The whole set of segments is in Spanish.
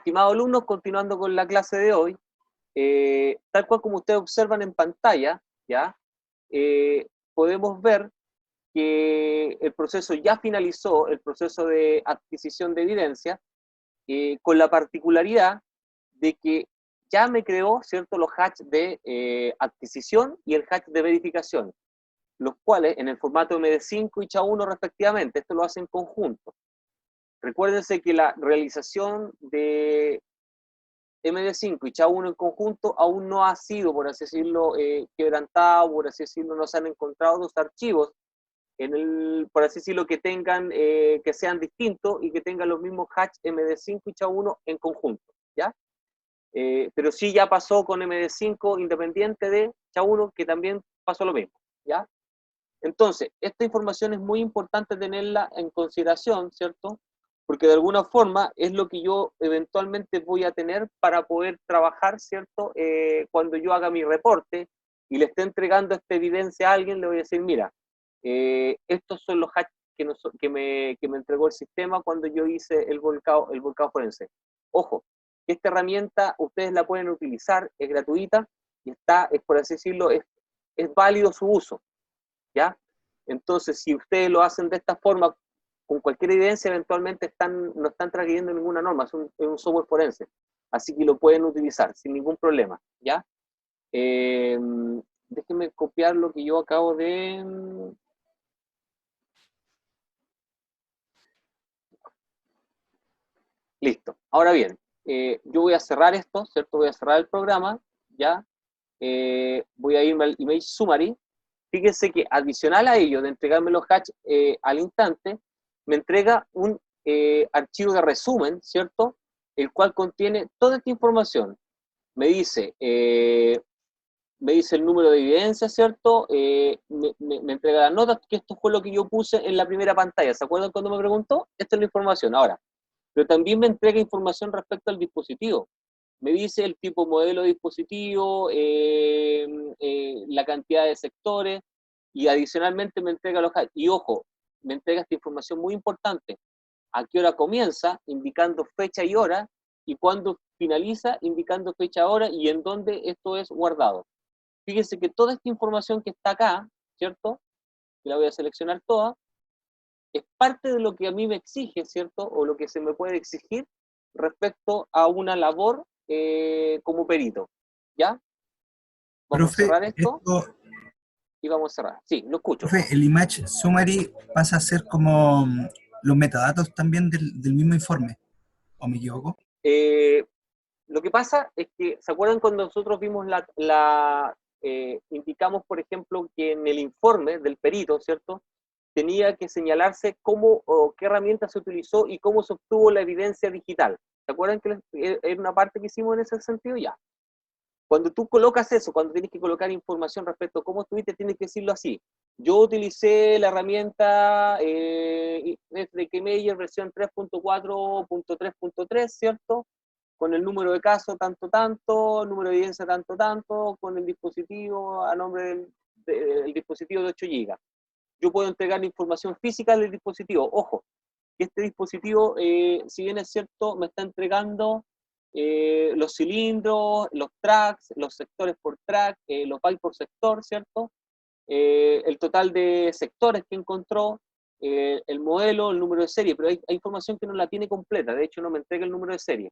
Estimados alumnos, continuando con la clase de hoy, tal cual como ustedes observan en pantalla, ¿ya? Podemos ver que el proceso ya finalizó, el proceso de adquisición de evidencia, con la particularidad de que ya me creó, ¿cierto?, los hashes de adquisición y el hash de verificación, los cuales en el formato MD5 y SHA-1 respectivamente, esto lo hace en conjunto. Recuérdense que la realización de MD5 y SHA-1 en conjunto aún no ha sido, por así decirlo, quebrantado, por así decirlo, no se han encontrado dos archivos, por así decirlo, que tengan, que sean distintos y que tengan los mismos hash MD5 y SHA-1 en conjunto, ¿ya? Pero sí ya pasó con MD5 independiente de SHA-1, que también pasó lo mismo, ¿ya? Entonces, esta información es muy importante tenerla en consideración, ¿cierto? Porque de alguna forma es lo que yo eventualmente voy a tener para poder trabajar, ¿cierto? Cuando yo haga mi reporte y le esté entregando esta evidencia a alguien, le voy a decir, mira, estos son los hacks que me entregó el sistema cuando yo hice el volcado forense. Ojo, esta herramienta ustedes la pueden utilizar, es gratuita y está, es por así decirlo, es válido su uso, ¿ya? Entonces, si ustedes lo hacen de esta forma, con cualquier evidencia, eventualmente no están transgrediendo ninguna norma, es un software forense, así que lo pueden utilizar sin ningún problema, ¿ya? Déjenme copiar lo que yo acabo de... Listo. Ahora bien, yo voy a cerrar esto, ¿cierto? Voy a cerrar el programa, ¿ya? Voy a irme al Image Summary. Fíjense que adicional a ello, de entregarme los hashes al instante, me entrega un archivo de resumen, ¿cierto? El cual contiene toda esta información. Me dice el número de evidencia, ¿cierto? Me entrega las notas, que esto fue lo que yo puse en la primera pantalla. ¿Se acuerdan cuando me preguntó? Esta es la información. Ahora, pero también me entrega información respecto al dispositivo. Me dice el tipo modelo de dispositivo, la cantidad de sectores, y adicionalmente me entrega los hashs. Y ojo, me entrega esta información muy importante. A qué hora comienza, indicando fecha y hora, y cuándo finaliza, indicando fecha, hora, y en dónde esto es guardado. Fíjense que toda esta información que está acá, ¿cierto? Y la voy a seleccionar toda, es parte de lo que a mí me exige, ¿cierto? O lo que se me puede exigir respecto a una labor como perito, ¿ya? Vamos a Profe, cerrar esto y vamos a cerrar. Sí, lo escucho. profe, el Image Summary pasa a ser como los metadatos también del mismo informe, ¿o me equivoco? Eh, lo que pasa es que, ¿se acuerdan cuando nosotros vimos indicamos, por ejemplo, que en el informe del perito, ¿cierto? Tenía que señalarse cómo o qué herramienta se utilizó y cómo se obtuvo la evidencia digital. ¿Se acuerdan que era una parte que hicimos en ese sentido? Ya. Cuando tú colocas eso, cuando tienes que colocar información respecto a cómo estuviste, tienes que decirlo así. Yo utilicé la herramienta de Keymager versión 3.4.3.3, ¿cierto? Con el número de caso tanto, tanto, número de evidencia tanto, tanto, con el dispositivo a nombre del dispositivo de 8 GB. Yo puedo entregar información física del dispositivo. Ojo, que este dispositivo, si bien es cierto, me está entregando los cilindros, los tracks, los sectores por track, los bytes por sector, ¿cierto? El total de sectores que encontró, el modelo, el número de serie, pero hay información que no la tiene completa, de hecho no me entrega el número de serie.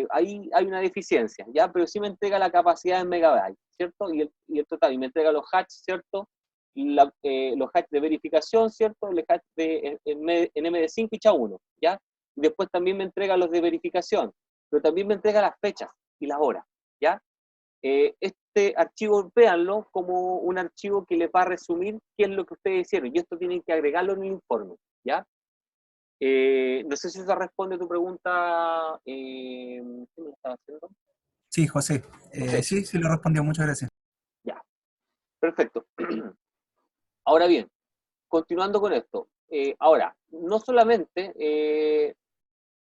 Ahí hay una deficiencia, ¿ya? Pero sí me entrega la capacidad en megabytes, ¿cierto? Y el total, y me entrega los hashes, ¿cierto? Los hashes de verificación, ¿cierto? Los hashes en MD5 y SHA-1, ¿ya? Y después también me entrega los de verificación, pero también me entrega las fechas y las horas, ¿ya? Este archivo, véanlo como un archivo que les va a resumir qué es lo que ustedes hicieron, y esto tienen que agregarlo en el informe, ¿ya? No sé si eso responde a tu pregunta. ¿Quién me lo estaba haciendo? Sí, José. José, Sí, sí lo respondió, muchas gracias. ya, perfecto. Ahora bien, continuando con esto. Ahora, no solamente,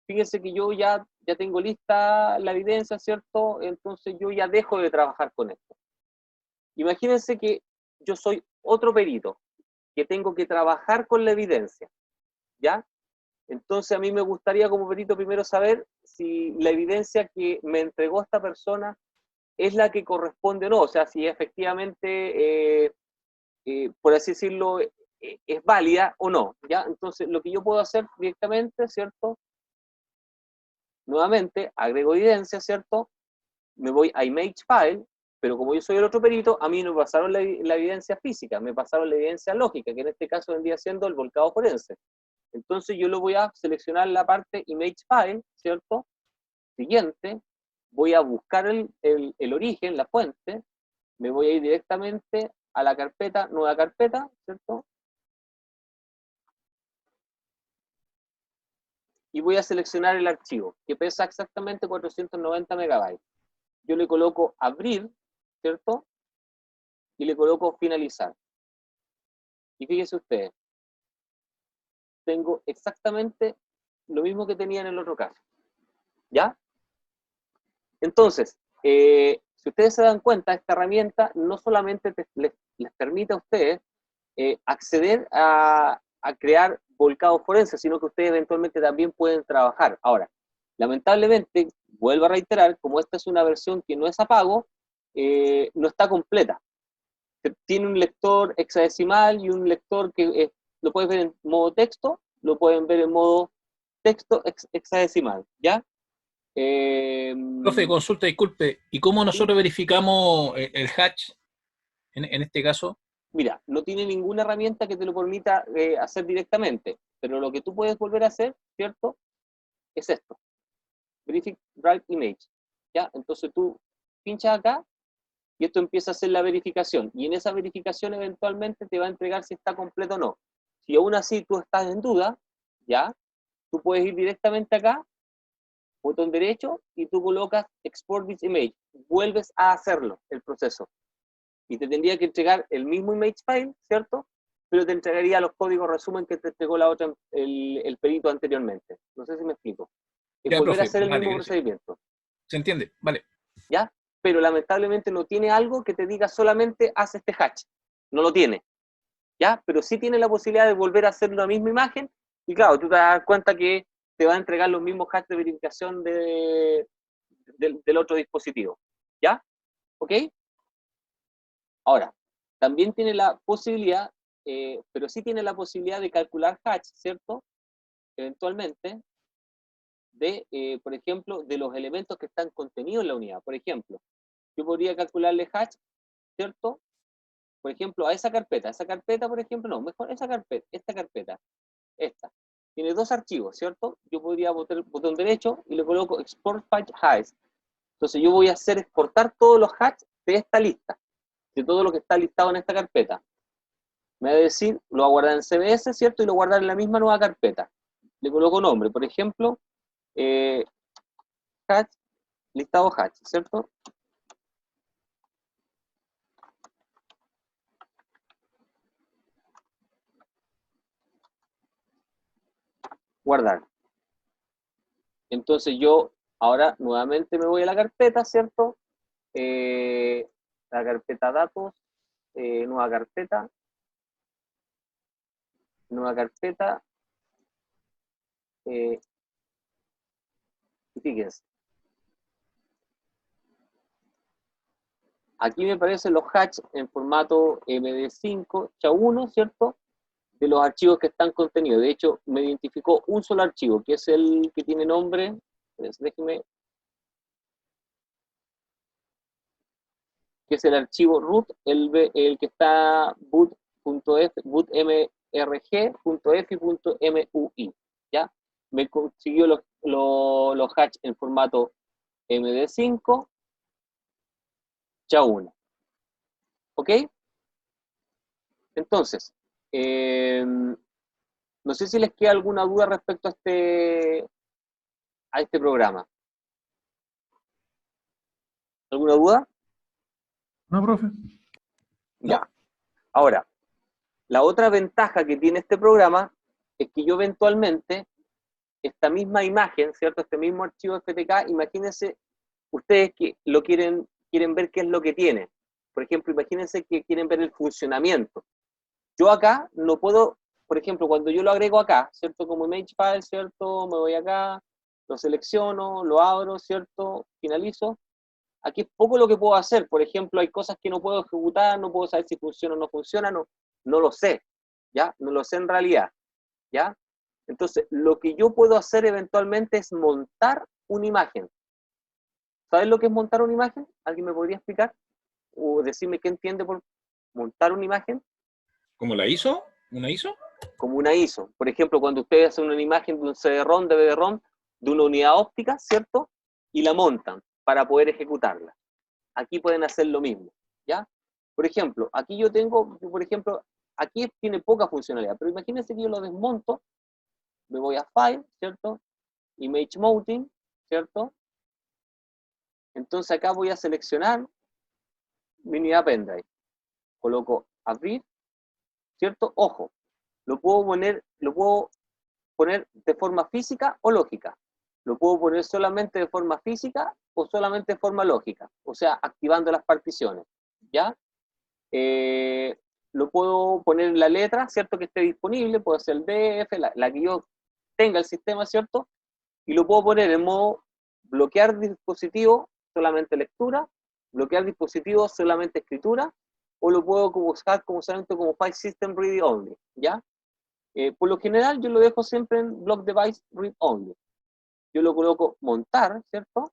fíjense que yo ya tengo lista la evidencia, ¿cierto? Entonces yo ya dejo de trabajar con esto. Imagínense que yo soy otro perito, que tengo que trabajar con la evidencia, ¿ya? Entonces a mí me gustaría como perito primero saber si la evidencia que me entregó esta persona es la que corresponde o no, o sea, si efectivamente, por así decirlo, es válida o no, ¿ya? Entonces lo que yo puedo hacer directamente, ¿cierto? Nuevamente, agrego evidencia, ¿cierto? Me voy a Image File, pero como yo soy el otro perito, a mí no me pasaron la evidencia física, me pasaron la evidencia lógica, que en este caso vendría siendo el volcado forense. Entonces yo lo voy a seleccionar la parte Image File, ¿cierto? Siguiente, voy a buscar el origen, la fuente, me voy a ir directamente a la carpeta, nueva carpeta, ¿cierto? Y voy a seleccionar el archivo, que pesa exactamente 490 megabytes. Yo le coloco abrir, ¿cierto? Y le coloco finalizar. Y fíjense ustedes, tengo exactamente lo mismo que tenía en el otro caso. ¿Ya? Entonces, si ustedes se dan cuenta, esta herramienta no solamente les permite a ustedes acceder a crear volcados forenses, sino que ustedes eventualmente también pueden trabajar. Ahora, lamentablemente, vuelvo a reiterar, como esta es una versión que no es a pago, no está completa. Tiene un lector hexadecimal y un lector que lo pueden ver en modo texto, lo pueden ver en modo texto hexadecimal, ¿ya? Profe, consulta, disculpe, ¿y cómo ¿Sí? nosotros verificamos el hatch en este caso? Mira, no tiene ninguna herramienta que te lo permita hacer directamente, pero lo que tú puedes volver a hacer, ¿cierto? Es esto, Verific Drive Image, ¿ya? Entonces tú pinchas acá y esto empieza a hacer la verificación, y en esa verificación eventualmente te va a entregar si está completo o no. Si aún así tú estás en duda, ¿ya? Tú puedes ir directamente acá, botón derecho, y tú colocas Export this image, vuelves a hacerlo, el proceso. Y te tendría que entregar el mismo image file, ¿cierto? Pero te entregaría los códigos resumen que te entregó el perito anteriormente. No sé si me explico. Es Ya, volver a profe, hacer el vale, mismo gracias. procedimiento, ¿Se entiende? Vale. ¿ya? Pero lamentablemente no tiene algo que te diga solamente haz este hatch. No lo tiene, ¿ya? Pero sí tiene la posibilidad de volver a hacer una misma imagen y claro, tú te das cuenta que te va a entregar los mismos hatches de verificación del otro dispositivo, ¿ya? ¿Ok? Ahora, también tiene la posibilidad, pero sí tiene la posibilidad de calcular hatch, ¿cierto? Eventualmente, por ejemplo, de los elementos que están contenidos en la unidad. Por ejemplo, yo podría calcularle hatch, ¿cierto? Por ejemplo, a esa carpeta, por ejemplo, no, mejor esta carpeta, esta. Tiene dos archivos, ¿cierto? Yo podría botar el botón derecho y le coloco Export Hatch Hatch. Entonces yo voy a hacer exportar todos los hatch de esta lista, de todo lo que está listado en esta carpeta. Me va a decir, lo va a guardar en CBS, ¿cierto? Y lo guardar en la misma nueva carpeta. Le coloco nombre, por ejemplo, hatch, listado hatch, ¿cierto? Guardar. Entonces yo ahora nuevamente me voy a la carpeta, ¿cierto? La carpeta datos, nueva carpeta, y fíjense, aquí me aparecen los hatch en formato MD5, SHA-1, ¿cierto? De los archivos que están contenidos. De hecho, me identificó un solo archivo, que es el que tiene nombre, déjeme, que es el archivo root, el que está bootmrg.f.mi, ¿ya? Me consiguió los hatch en formato MD5, SHA-1. ¿Ok? Entonces, no sé si les queda alguna duda respecto a este programa. ¿Alguna duda? No, profe. Ya. Ahora, la otra ventaja que tiene este programa es que yo eventualmente, esta misma imagen, ¿cierto? Este mismo archivo FTK, imagínense ustedes que lo quieren ver qué es lo que tiene. Por ejemplo, imagínense que quieren ver el funcionamiento. Yo acá no puedo, por ejemplo, cuando yo lo agrego acá, ¿cierto? Como image file, ¿cierto? Me voy acá, lo selecciono, lo abro, ¿cierto? Finalizo. Aquí es poco lo que puedo hacer. Por ejemplo, hay cosas que no puedo ejecutar, no puedo saber si funciona o no funciona, no lo sé, ¿ya? No lo sé en realidad, ¿ya? Entonces, lo que yo puedo hacer eventualmente es montar una imagen. ¿Sabes lo que es montar una imagen? ¿Alguien me podría explicar? O decirme qué entiende por montar una imagen. ¿Cómo la hizo? ¿Una ISO? Como una ISO. Por ejemplo, cuando ustedes hacen una imagen de un CD-ROM, DVD-ROM, de una unidad óptica, ¿cierto? Y la montan para poder ejecutarla. Aquí pueden hacer lo mismo, ¿ya? Por ejemplo, aquí yo tengo, por ejemplo, aquí tiene poca funcionalidad, pero imagínense que yo lo desmonto, me voy a File, ¿cierto? Image Mounting, ¿cierto? Entonces acá voy a seleccionar mi unidad pendrive. Coloco abrir, ¿cierto? Ojo, lo puedo poner de forma física o lógica. Lo puedo poner solamente de forma física o solamente de forma lógica, o sea, activando las particiones, ¿ya? Lo puedo poner en la letra, ¿cierto? Que esté disponible, puede ser el DF, la que yo tenga el sistema, ¿cierto? Y lo puedo poner en modo bloquear dispositivo, solamente lectura, bloquear dispositivo, solamente escritura, o lo puedo buscar como solamente como File System Read Only, ¿ya? Por lo general yo lo dejo siempre en Block Device Read Only. Yo lo coloco montar, ¿cierto?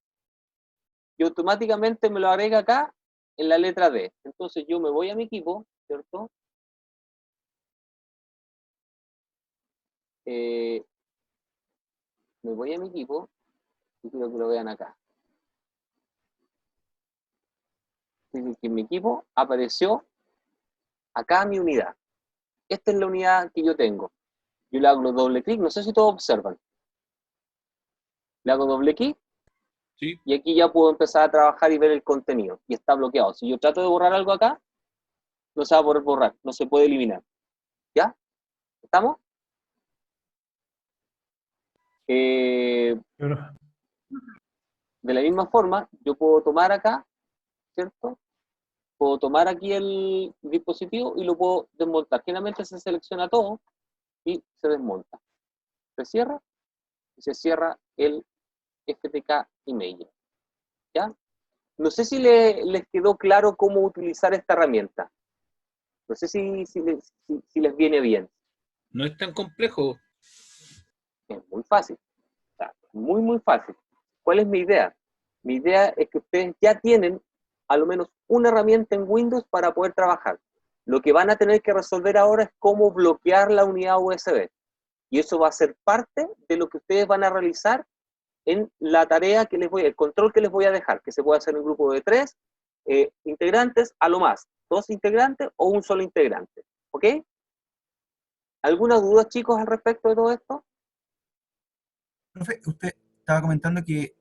Y automáticamente me lo agrega acá en la letra D. Entonces yo me voy a mi equipo, ¿cierto? Me voy a mi equipo y quiero que lo vean acá. Dice que en mi equipo apareció acá mi unidad. Esta es la unidad que yo tengo. Yo le hago doble clic, no sé si todos observan. Le hago doble clic Sí. y aquí ya puedo empezar a trabajar y ver el contenido. Y está bloqueado. Si yo trato de borrar algo acá, no se va a poder borrar, no se puede eliminar. ¿Ya? ¿Estamos? Pero, De la misma forma, yo puedo tomar acá, ¿cierto? Puedo tomar aquí el dispositivo y lo puedo desmontar. Generalmente se selecciona todo y se desmonta. Se cierra y se cierra el FTK email. ¿Ya? No sé si les quedó claro cómo utilizar esta herramienta. No sé si les viene bien. No es tan complejo. Es muy fácil. O sea, muy, muy fácil. ¿Cuál es mi idea? Mi idea es que ustedes ya tienen a lo menos una herramienta en Windows para poder trabajar. Lo que van a tener que resolver ahora es cómo bloquear la unidad USB. Y eso va a ser parte de lo que ustedes van a realizar en la tarea que les voy, el control que les voy a dejar, que se puede hacer en un grupo de 3 integrantes, a lo más 2 integrantes o un solo integrante. ¿Ok? ¿Alguna duda, chicos, al respecto de todo esto? Profe, usted estaba comentando que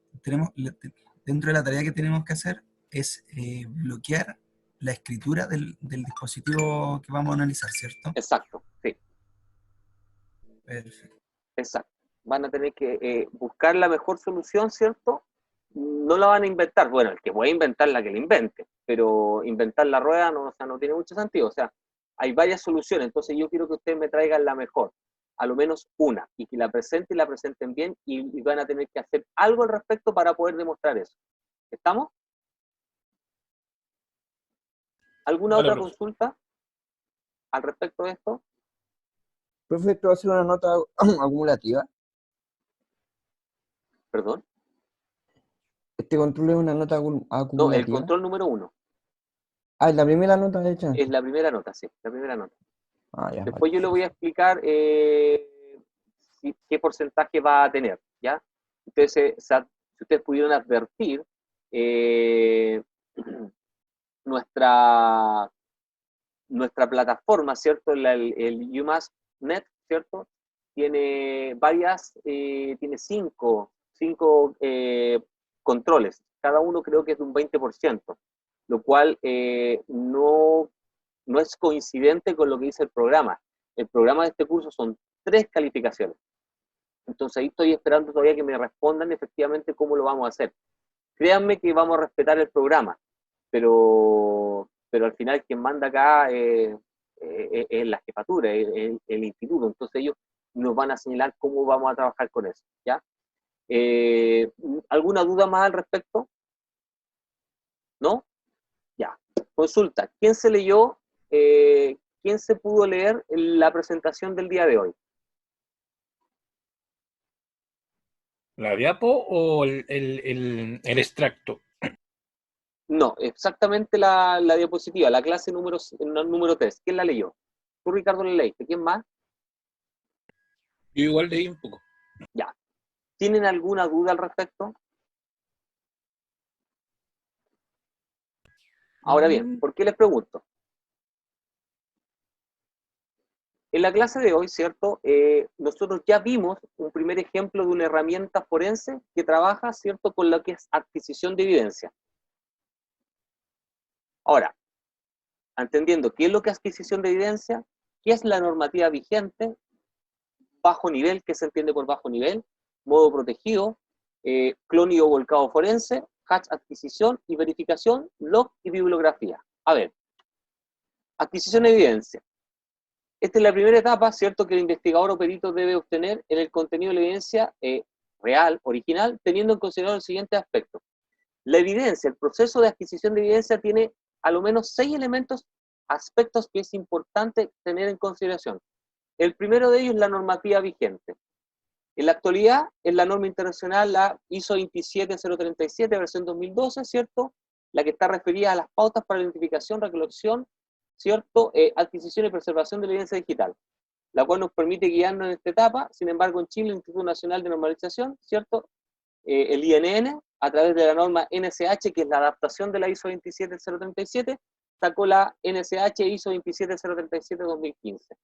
dentro de la tarea que tenemos que hacer es bloquear la escritura del dispositivo que vamos a analizar, ¿cierto? Exacto, sí, Perfecto. exacto. Van a tener que buscar la mejor solución, ¿cierto? No la van a inventar. Bueno, el que puede inventar la que la invente, pero inventar la rueda no, o sea, no tiene mucho sentido. O sea, hay varias soluciones, entonces yo quiero que ustedes me traigan la mejor, a lo menos una, y que la presenten y la presenten bien, y van a tener que hacer algo al respecto para poder demostrar eso. ¿Estamos? ¿Alguna Vale, otra profe. consulta al respecto de esto? Profe, ¿esto va a ser una nota acumulativa? Perdón. ¿Este control es una nota No, el acumulativa? control número 1. Ah, es la primera nota hecha. Es la primera nota, sí, la primera nota. Ah, ya, Después vale. yo le voy a explicar qué porcentaje va a tener, ¿ya? Entonces, si ustedes pudieron advertir, eh, nuestra, nuestra plataforma, ¿cierto? El UMass.net, ¿cierto? Tiene tiene cinco controles. Cada uno creo que es de un 20%, lo cual no es coincidente con lo que dice el programa. El programa de este curso son 3 calificaciones. Entonces ahí estoy esperando todavía que me respondan efectivamente cómo lo vamos a hacer. Créanme que vamos a respetar el programa, pero al final quien manda acá es es la jefatura, el instituto, entonces ellos nos van a señalar cómo vamos a trabajar con eso, ¿ya? ¿Alguna duda más al respecto? ¿No? Ya. Consulta, ¿quién se leyó, quién se pudo leer la presentación del día de hoy? ¿La diapo o el extracto? No, exactamente la diapositiva, la clase número 3. ¿Quién la leyó? Tú, Ricardo, la leíste. ¿Quién más? Yo igual leí un poco. Ya. ¿Tienen alguna duda al respecto? Ahora bien, ¿por qué les pregunto? En la clase de hoy, ¿cierto? Nosotros ya vimos un primer ejemplo de una herramienta forense que trabaja, ¿cierto?, con lo que es adquisición de evidencia. Ahora, entendiendo qué es lo que es adquisición de evidencia, qué es la normativa vigente, bajo nivel, ¿qué se entiende por bajo nivel? Modo protegido, clónido volcado forense, hash adquisición y verificación, log y bibliografía. A ver, adquisición de evidencia. Esta es la primera etapa, ¿cierto?, que el investigador o perito debe obtener en el contenido de la evidencia real, original, teniendo en consideración el siguiente aspecto. La evidencia, el proceso de adquisición de evidencia tiene a lo menos 6 elementos, aspectos que es importante tener en consideración. El primero de ellos es la normativa vigente. En la actualidad, es la norma internacional, la ISO 27037, versión 2012, ¿cierto?, la que está referida a las pautas para la identificación, recolección, ¿cierto?, adquisición y preservación de la evidencia digital, la cual nos permite guiarnos en esta etapa. Sin embargo, en Chile, el Instituto Nacional de Normalización, ¿cierto?, el INN, a través de la norma NSH, que es la adaptación de la ISO 27037, sacó la NSH ISO 27037-2015,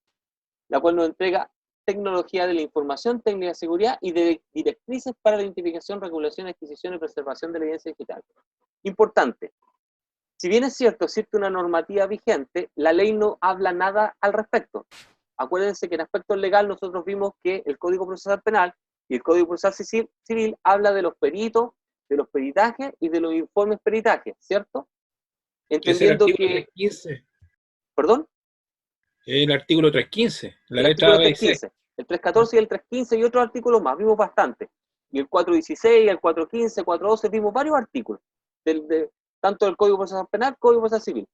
la cual nos entrega tecnología de la información, técnica de seguridad y de directrices para la identificación, regulación, adquisición y preservación de la evidencia digital. Importante, si bien es cierto, existe una normativa vigente, la ley no habla nada al respecto. Acuérdense que en aspecto legal nosotros vimos que el Código Procesal Penal y el Código Procesal Civil habla de los peritos, de los peritajes y de los informes peritajes, ¿cierto? Entendiendo Es el artículo que... 315. ¿Perdón? El artículo 315, la El letra artículo A, B y C. 315, el 314 y el 315 y otros artículos más, vimos bastante. Y el 416, el 415, 412, vimos varios artículos, tanto del Código Procesal Penal, Código Procesal Civil.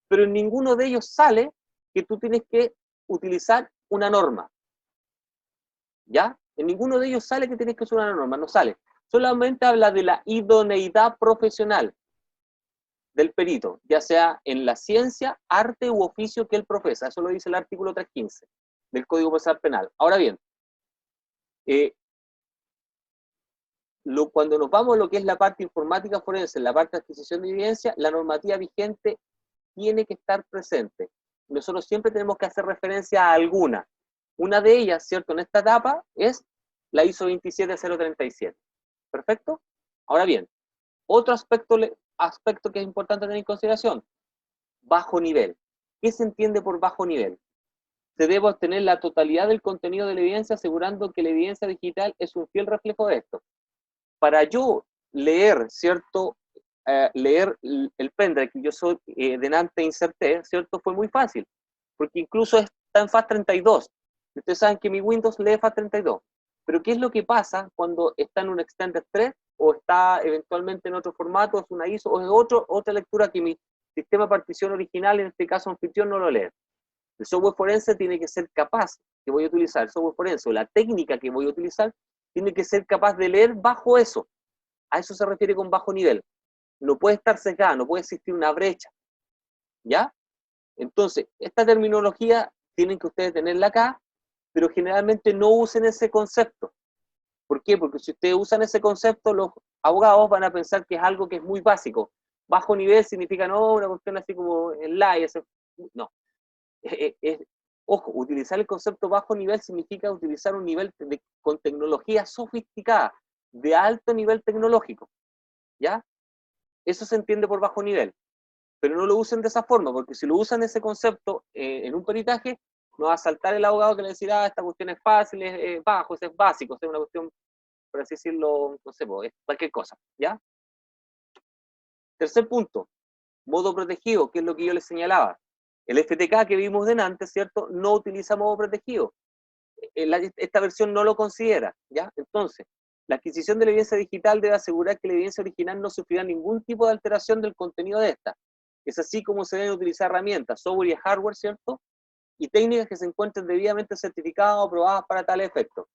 Pero en ninguno de ellos sale que tú tienes que utilizar una norma. ¿Ya? En ninguno de ellos sale que tienes que usar una norma, no sale. Solamente habla de la idoneidad profesional del perito, ya sea en la ciencia, arte u oficio que él profesa. Eso lo dice el artículo 315 del Código Procesal Penal. Ahora bien, cuando nos vamos a lo que es la parte informática forense, la parte de adquisición de evidencia, la normativa vigente tiene que estar presente. Nosotros siempre tenemos que hacer referencia a alguna. Una de ellas, ¿cierto?, en esta etapa es la ISO 27037. ¿Perfecto? Ahora bien, otro aspecto que es importante tener en consideración, bajo nivel. ¿Qué se entiende por bajo nivel? Se debe obtener la totalidad del contenido de la evidencia, asegurando que la evidencia digital es un fiel reflejo de esto. Para yo leer, ¿cierto?, leer el pendrive que yo delante inserté, ¿cierto?, fue muy fácil, porque incluso está en FAT32. Ustedes saben que mi Windows lee FAT32. Pero ¿qué es lo que pasa cuando está en un Extended 3 o está eventualmente en otro formato, es una ISO o es otra lectura que mi sistema de partición original, en este caso anfitrión, no lo lee? El software forense tiene que ser capaz, que voy a utilizar el software forense o la técnica que voy a utilizar, tiene que ser capaz de leer bajo eso. A eso se refiere con bajo nivel. No puede estar sesgada, no puede existir una brecha. ¿Ya? Entonces, esta terminología tienen que ustedes tenerla acá, pero generalmente no usen ese concepto. ¿Por qué? Porque si ustedes usan ese concepto, los abogados van a pensar que es algo que es muy básico. Bajo nivel significa, no, una cuestión así como el live. No. Ojo, utilizar el concepto bajo nivel significa utilizar un nivel con tecnología sofisticada, de alto nivel tecnológico. ¿Ya? Eso se entiende por bajo nivel. Pero no lo usen de esa forma, porque si lo usan ese concepto en un peritaje, no va a saltar el abogado que le decirá, esta cuestión es fácil, es bajo, es básico, es una cuestión, por así decirlo, no sé, es cualquier cosa, ¿ya? Tercer punto, modo protegido, que es lo que yo les señalaba. El FTK que vimos delante, ¿cierto? No utiliza modo protegido. Esta versión no lo considera, ¿ya? Entonces, la adquisición de la evidencia digital debe asegurar que la evidencia original no sufrirá ningún tipo de alteración del contenido de esta. Es así como se deben utilizar herramientas, software y hardware, ¿cierto? Y técnicas que se encuentren debidamente certificadas o aprobadas para tal efecto.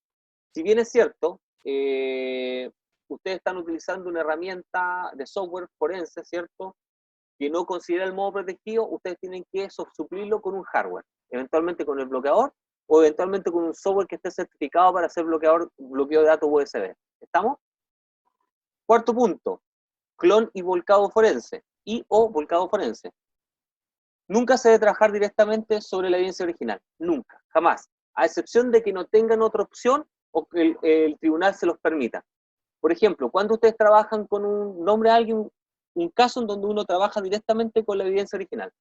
Si bien es cierto, ustedes están utilizando una herramienta de software forense, ¿cierto? Que no considera el modo protegido, ustedes tienen que suplirlo con un hardware, eventualmente con el bloqueador, o eventualmente con un software que esté certificado para hacer bloqueo de datos USB. ¿Estamos? Cuarto punto, clon y volcado forense, y o volcado forense. Nunca se debe trabajar directamente sobre la evidencia original, nunca, jamás, a excepción de que no tengan otra opción o que el tribunal se los permita. Por ejemplo, cuando ustedes trabajan con un nombre de alguien, un caso en donde uno trabaja directamente con la evidencia original.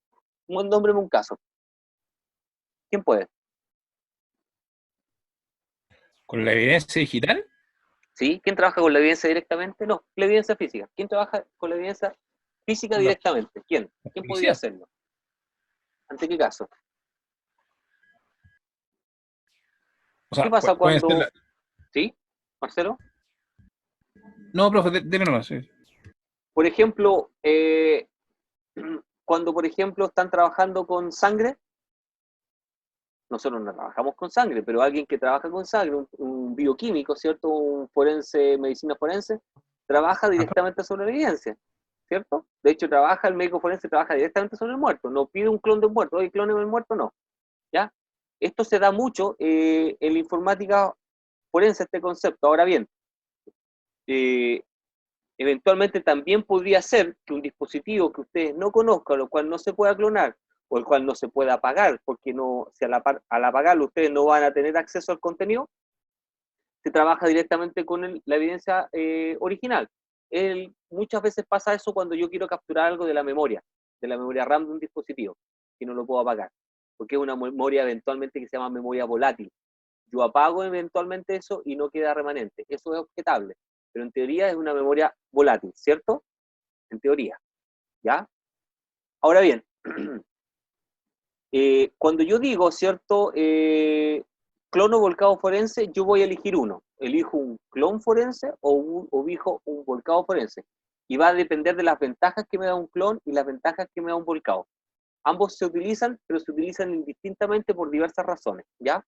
Nómbreme un caso. ¿Quién puede? ¿Con la evidencia digital? ¿Sí? ¿Quién trabaja con la evidencia directamente? No, la evidencia física. ¿Quién trabaja con la evidencia física directamente? ¿Quién? ¿Quién podría hacerlo? ¿Ante qué caso? O sea, ¿Qué pasa pueden cuando... ser ¿Sí? ¿Marcelo? No, profe, dime nomás. Sí. Por ejemplo, cuando, por ejemplo, están trabajando con sangre, nosotros no trabajamos con sangre, pero alguien que trabaja con sangre, un bioquímico, ¿cierto? Un forense, medicina forense, trabaja directamente sobre la evidencia, ¿cierto? De hecho, el médico forense trabaja directamente sobre el muerto, no pide un clon de un muerto, oye, clon del muerto, no, ¿ya? Esto se da mucho en la informática forense, este concepto. Ahora bien, eventualmente también podría ser que un dispositivo que ustedes no conozcan, lo cual no se pueda clonar, o el cual no se pueda apagar, porque no, si al apagarlo ustedes no van a tener acceso al contenido, se trabaja directamente con la evidencia original. Muchas veces pasa eso cuando yo quiero capturar algo de la memoria RAM de un dispositivo, que no lo puedo apagar, porque es una memoria eventualmente que se llama memoria volátil. Yo apago eventualmente eso y no queda remanente. Eso es objetable, pero en teoría es una memoria volátil, ¿cierto? En teoría, ¿ya? Ahora bien, cuando yo digo, ¿cierto? Clon o volcado forense, yo voy a elegir uno. Elijo un clon forense o elijo un volcado forense. Y va a depender de las ventajas que me da un clon y las ventajas que me da un volcado. Ambos se utilizan, pero se utilizan indistintamente por diversas razones, ¿ya?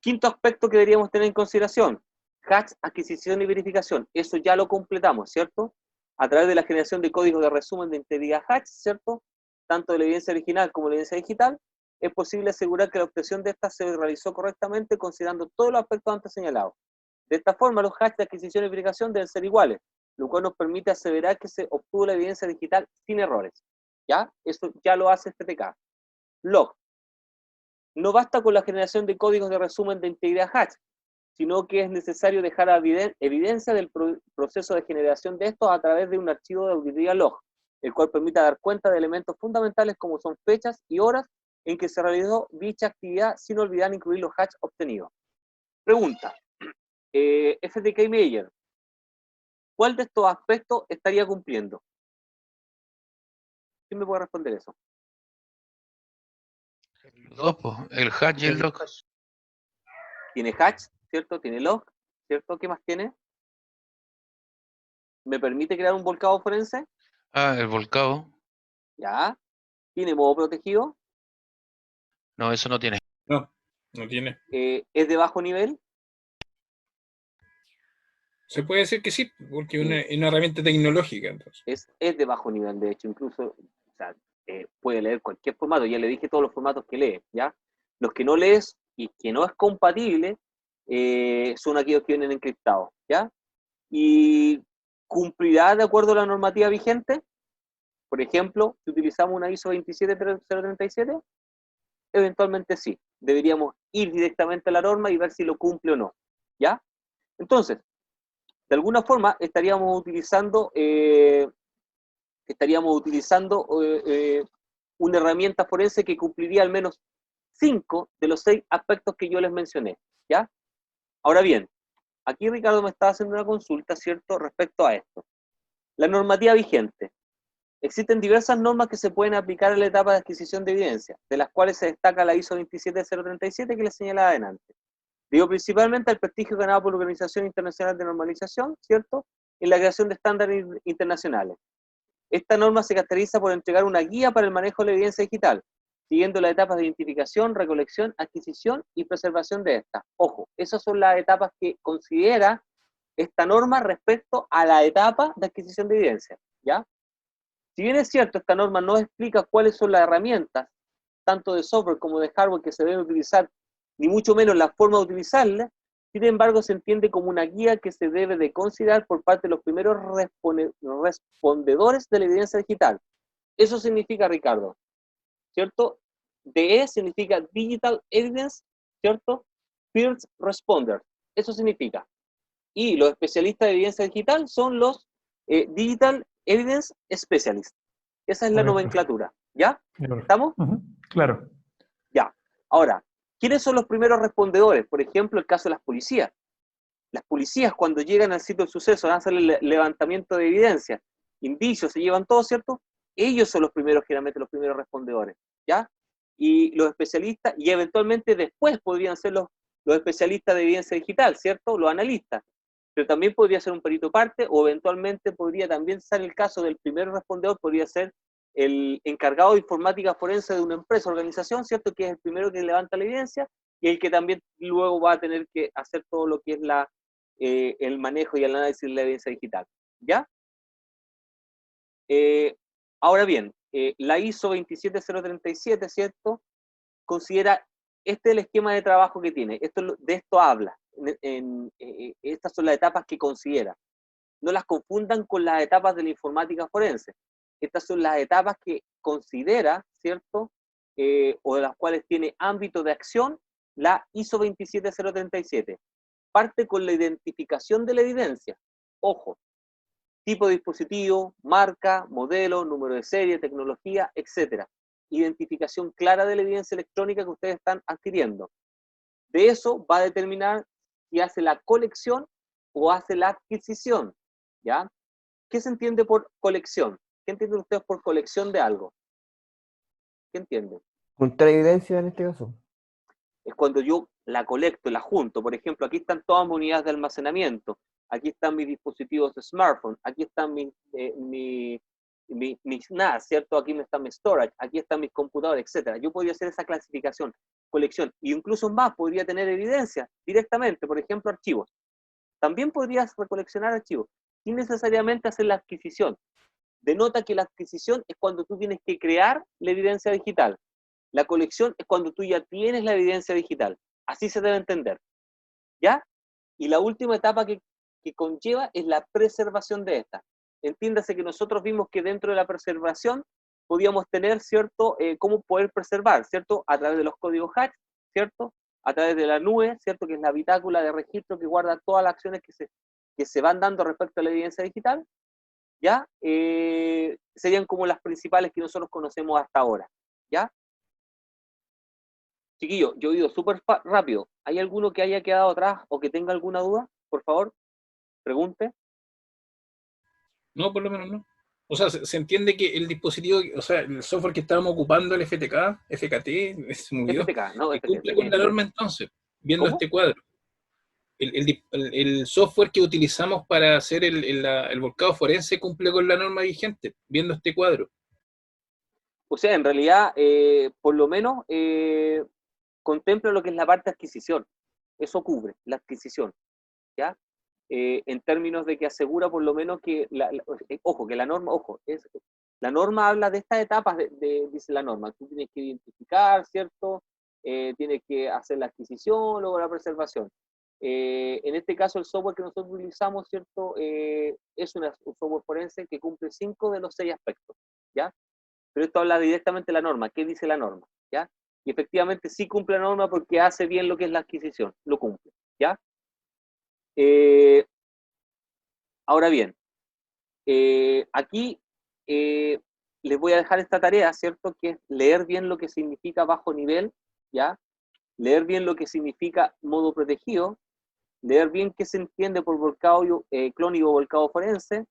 Quinto aspecto que deberíamos tener en consideración, hash, adquisición y verificación. Eso ya lo completamos, ¿cierto? A través de la generación de códigos de resumen de integridad hash, ¿cierto? Tanto de la evidencia original como de la evidencia digital, es posible asegurar que la obtención de esta se realizó correctamente considerando todos los aspectos antes señalados. De esta forma, los hashes de adquisición y verificación deben ser iguales, lo cual nos permite aseverar que se obtuvo la evidencia digital sin errores. ¿Ya? Eso ya lo hace FTK. Log. No basta con la generación de códigos de resumen de integridad hash, sino que es necesario dejar evidencia del proceso de generación de estos a través de un archivo de auditoría log, el cual permite dar cuenta de elementos fundamentales como son fechas y horas en que se realizó dicha actividad, sin olvidar incluir los hashes obtenidos. Pregunta, FTK Meyer, ¿cuál de estos aspectos estaría cumpliendo? ¿Quién me puede responder eso? Dos, el hash y el log. Tiene hash, ¿cierto? Tiene log, ¿cierto? ¿Qué más tiene? ¿Me permite crear un volcado forense? Ah, el volcado. Ya. ¿Tiene modo protegido? No, eso no tiene. No, no tiene. ¿Es de bajo nivel? Se puede decir que sí, porque es una herramienta tecnológica. Entonces. Es de bajo nivel, de hecho, incluso, o sea, puede leer cualquier formato. Ya le dije todos los formatos que lee, ¿ya? Los que no lees y que no es compatible son aquellos que vienen encriptados, ¿ya? Y cumplirá de acuerdo a la normativa vigente. Por ejemplo, si utilizamos una ISO 27037, eventualmente sí. Deberíamos ir directamente a la norma y ver si lo cumple o no, ¿ya? Entonces, de alguna forma estaríamos utilizando una herramienta forense que cumpliría al menos 5 de los 6 aspectos que yo les mencioné, ¿ya? Ahora bien, aquí Ricardo me está haciendo una consulta, ¿cierto?, respecto a esto. La normativa vigente. Existen diversas normas que se pueden aplicar en la etapa de adquisición de evidencia, de las cuales se destaca la ISO 27037 que les señalaba adelante. Digo principalmente al prestigio ganado por la Organización Internacional de Normalización, ¿cierto?, en la creación de estándares internacionales. Esta norma se caracteriza por entregar una guía para el manejo de la evidencia digital, siguiendo las etapas de identificación, recolección, adquisición y preservación de esta. Ojo, esas son las etapas que considera esta norma respecto a la etapa de adquisición de evidencia, ¿ya? Si bien es cierto, esta norma no explica cuáles son las herramientas, tanto de software como de hardware, que se deben utilizar, ni mucho menos la forma de utilizarla, sin embargo se entiende como una guía que se debe de considerar por parte de los primeros respondedores de la evidencia digital. Eso significa, Ricardo, ¿cierto? DE significa Digital Evidence, ¿cierto? First Responder, eso significa. Y los especialistas de evidencia digital son los Digital Evidence Specialists. Esa es la nomenclatura, ¿ya? Claro. ¿Estamos? Claro. Ya. Ahora, ¿quiénes son los primeros respondedores? Por ejemplo, el caso de las policías. Las policías, cuando llegan al sitio del suceso, hacen el levantamiento de evidencia, indicios, se llevan todo, ¿cierto? Ellos son los primeros, generalmente, los primeros respondedores, ¿ya? Y los especialistas, y eventualmente después podrían ser los especialistas de evidencia digital, ¿cierto? Los analistas. Pero también podría ser un perito parte, o eventualmente podría también ser el caso del primer respondedor, podría ser el encargado de informática forense de una empresa o organización, ¿cierto? Que es el primero que levanta la evidencia, y el que también luego va a tener que hacer todo lo que es el manejo y el análisis de la evidencia digital, ¿ya? Ahora bien, la ISO 27037, ¿cierto?, considera, este es el esquema de trabajo que tiene, de esto habla, estas son las etapas que considera. No las confundan con las etapas de la informática forense. Estas son las etapas que considera, ¿cierto?, o de las cuales tiene ámbito de acción la ISO 27037. Parte con la identificación de la evidencia. Ojo, tipo de dispositivo, marca, modelo, número de serie, tecnología, etc. Identificación clara de la evidencia electrónica que ustedes están adquiriendo. De eso va a determinar si hace la colección o hace la adquisición, ¿ya? ¿Qué se entiende por colección? ¿Qué entienden ustedes por colección de algo? ¿Qué entienden? Juntar evidencia en este caso. Es cuando yo la colecto, la junto. Por ejemplo, aquí están todas mis unidades de almacenamiento, aquí están mis dispositivos de smartphone, aquí están mis NAS, ¿cierto? Aquí están mis storage, aquí están mis computadores, etc. Yo podría hacer esa clasificación, colección, e incluso más, podría tener evidencia directamente, por ejemplo, archivos. También podrías recoleccionar archivos, sin necesariamente hacer la adquisición. Denota que la adquisición es cuando tú tienes que crear la evidencia digital. La colección es cuando tú ya tienes la evidencia digital. Así se debe entender, ¿ya? Y la última etapa que conlleva es la preservación de esta. Entiéndase que nosotros vimos que dentro de la preservación podíamos tener, ¿cierto?, cómo poder preservar, ¿cierto?, a través de los códigos hash, ¿cierto?, a través de la nube, ¿cierto?, que es la bitácula de registro que guarda todas las acciones que se van dando respecto a la evidencia digital, ¿ya? Serían como las principales que nosotros conocemos hasta ahora, ¿ya? Chiquillo, yo he ido súper rápido. ¿Hay alguno que haya quedado atrás o que tenga alguna duda? Por favor, pregunte. No, por lo menos no. O sea, se entiende que el dispositivo, o sea, el software que estábamos ocupando, el FTK, se me olvidó, FTK, no, que FTK. cumple con la norma entonces, viendo ¿Cómo? este cuadro. El software que utilizamos para hacer el volcado forense cumple con la norma vigente, viendo este cuadro. O sea, en realidad, por lo menos, contempla lo que es la parte de adquisición. Eso cubre la adquisición, ¿ya? En términos de que asegura por lo menos que, ojo, que la norma, la norma habla de estas etapas, dice la norma, tú tienes que identificar, ¿cierto? Tienes que hacer la adquisición, luego la preservación. En este caso, el software que nosotros utilizamos, ¿cierto? Es un software forense que cumple 5 de los 6 aspectos, ¿ya? Pero esto habla directamente de la norma. ¿Qué dice la norma? ¿Ya? Y efectivamente sí cumple la norma porque hace bien lo que es la adquisición, lo cumple, ¿ya? Ahora bien, aquí les voy a dejar esta tarea, ¿cierto? Que es leer bien lo que significa bajo nivel, ¿ya? Leer bien lo que significa modo protegido, leer bien qué se entiende por volcado clónico o volcado forense,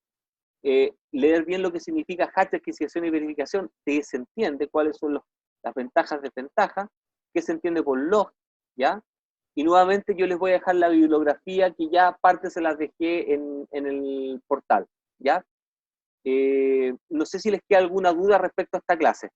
leer bien lo que significa hash de adquisición y verificación, se entiende cuáles son las ventajas, desventajas, qué se entiende por log, ¿ya? Y nuevamente yo les voy a dejar la bibliografía que ya aparte se las dejé en el portal, ¿ya? No sé si les queda alguna duda respecto a esta clase.